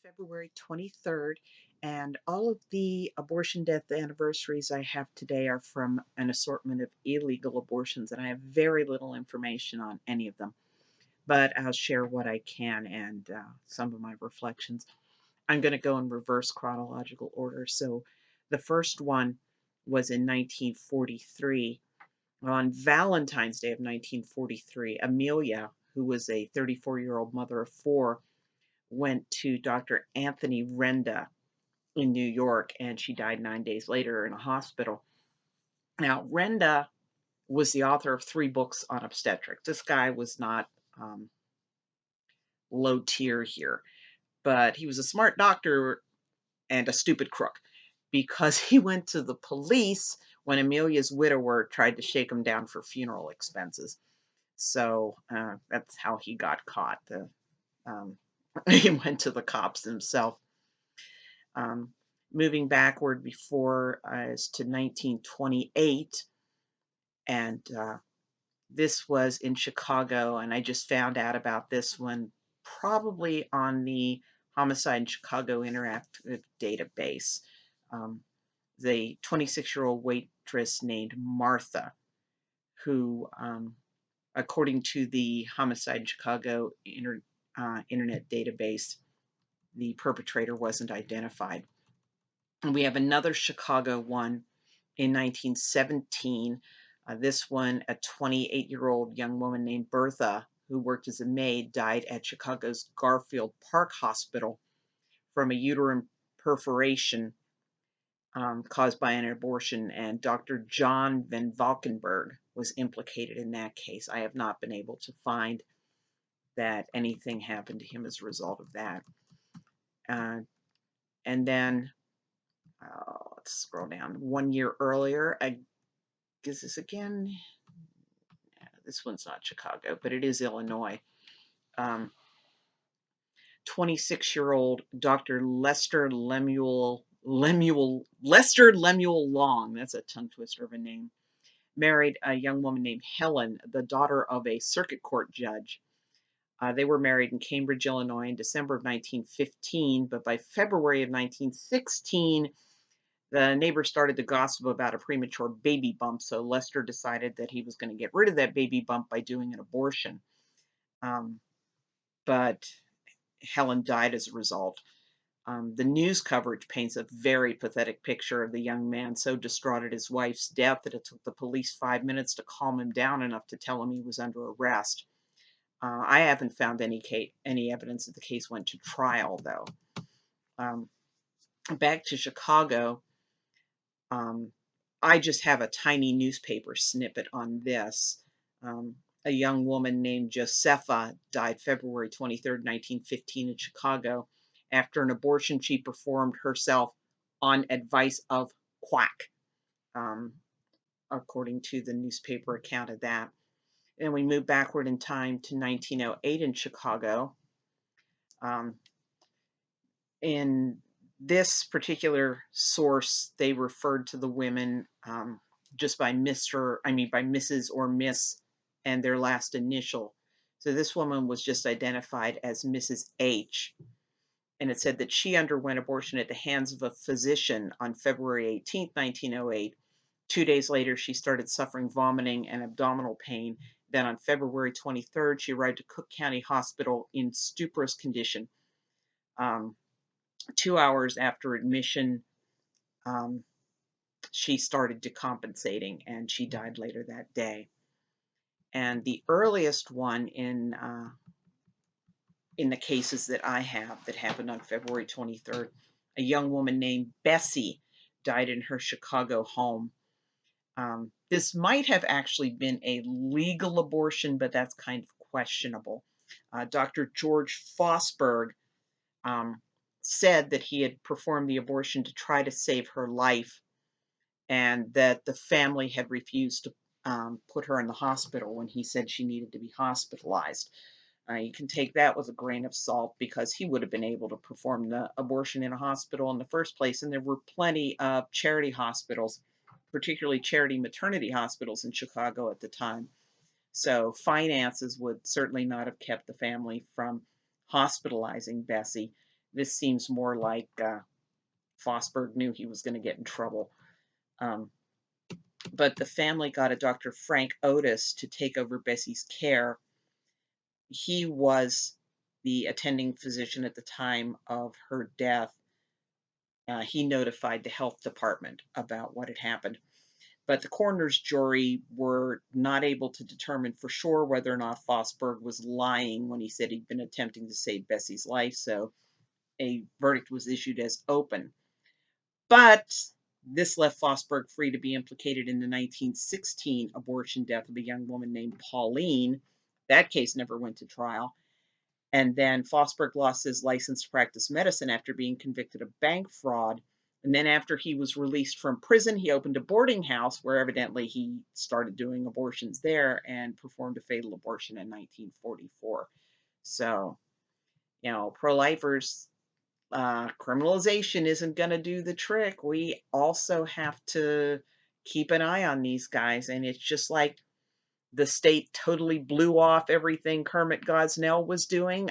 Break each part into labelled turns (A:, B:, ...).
A: February 23rd, and all of the abortion death anniversaries I have today are from an assortment of illegal abortions, and I have very little information on any of them. But I'll share what I can and some of my reflections. I'm going to go in reverse chronological order. So the first one was in 1943. On Valentine's Day of 1943, Amelia, who was a 34-year-old mother of four, went to Dr. Anthony Renda in New York, and she died 9 days later in a hospital. Now, Renda was the author of 3 books on obstetrics. This guy was not um, low tier here, but he was a smart doctor and a stupid crook because he went to the police when Amelia's widower tried to shake him down for funeral expenses. So that's how he got caught. Um, he went to the cops himself. Um, Moving backward before is to 1928, and this was in Chicago, and I just found out about this one probably on the Homicide in Chicago Interactive Database. Um, the 26-year-old waitress named Martha, who, according to the Homicide in Chicago Internet Database, the perpetrator wasn't identified. And we have another Chicago one in 1917. This one, a 28-year-old young woman named Bertha, who worked as a maid, died at Chicago's Garfield Park Hospital from a uterine perforation caused by an abortion, and Dr. John Van Valkenburg was implicated in that case. I have not been able to find that anything happened to him as a result of that. And then let's scroll down. 1 year earlier, I guess this again. This one's not Chicago, but it is Illinois. 26-year-old Dr. Lester Lemuel Long, that's a tongue twister of a name, married a young woman named Helen, the daughter of a circuit court judge. They were married in Cambridge, Illinois in December of 1915, but by February of 1916, the neighbors started to gossip about a premature baby bump, so Lester decided that he was going to get rid of that baby bump by doing an abortion. But Helen died as a result. The news coverage paints a very pathetic picture of the young man so distraught at his wife's death that it took the police 5 minutes to calm him down enough to tell him he was under arrest. I haven't found any evidence that the case went to trial, though. Back to Chicago, I just have a tiny newspaper snippet on this. A young woman named Josepha died February 23rd, 1915 in Chicago after an abortion she performed herself on advice of quack, according to the newspaper account of that. And we move backward in time to 1908 in Chicago. In this particular source, they referred to the women just by by Mrs. or Miss and their last initial. So this woman was just identified as Mrs. H. And it said that she underwent abortion at the hands of a physician on February 18th, 1908. 2 days later, she started suffering vomiting and abdominal pain. Then on February 23rd, she arrived at Cook County Hospital in stuporous condition. 2 hours after admission, she started decompensating and she died later that day. And the earliest one in the cases that I have that happened on February 23rd, a young woman named Bessie died in her Chicago home. This might have actually been a legal abortion, but that's kind of questionable. Dr. George Fosberg said that he had performed the abortion to try to save her life and that the family had refused to put her in the hospital when he said she needed to be hospitalized. You can take that with a grain of salt because he would have been able to perform the abortion in a hospital in the first place, and there were plenty of charity hospitals, particularly charity maternity hospitals in Chicago at the time. So finances would certainly not have kept the family from hospitalizing Bessie. This seems more like Fosberg knew he was going to get in trouble. Um, but the family got a Dr. Frank Otis to take over Bessie's care. He was the attending physician at the time of her death. He notified the health department about what had happened. But the coroner's jury were not able to determine for sure whether or not Fosberg was lying when he said he'd been attempting to save Bessie's life, so a verdict was issued as open. But this left Fosberg free to be implicated in the 1916 abortion death of a young woman named Pauline. That case never went to trial. And then Fosberg lost his license to practice medicine after being convicted of bank fraud. And then after he was released from prison, he opened a boarding house where evidently he started doing abortions there and performed a fatal abortion in 1944. So, pro-lifers, criminalization isn't going to do the trick. We also have to keep an eye on these guys. And it's just like the state totally blew off everything Kermit Gosnell was doing.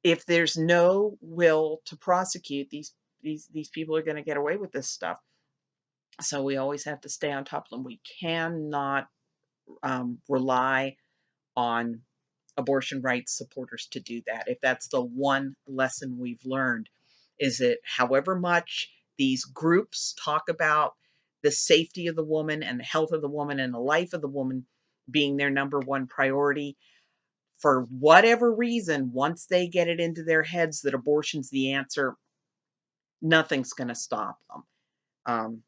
A: If there's no will to prosecute, these people are going to get away with this stuff. So we always have to stay on top of them. We cannot rely on abortion rights supporters to do that. If that's the one lesson we've learned, is that however much these groups talk about the safety of the woman and the health of the woman and the life of the woman being their number one priority, for whatever reason, once they get it into their heads that abortion's the answer, nothing's going to stop them. Um,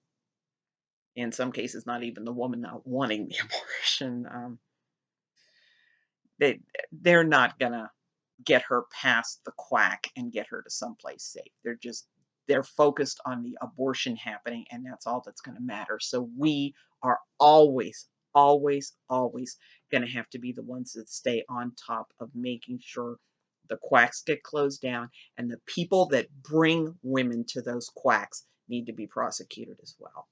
A: in some cases, not even the woman not wanting the abortion. They they're not going to get her past the quack and get her to someplace safe. They're focused on the abortion happening, and that's all that's going to matter. So we are always, always, always going to have to be the ones that stay on top of making sure the quacks get closed down, and the people that bring women to those quacks need to be prosecuted as well.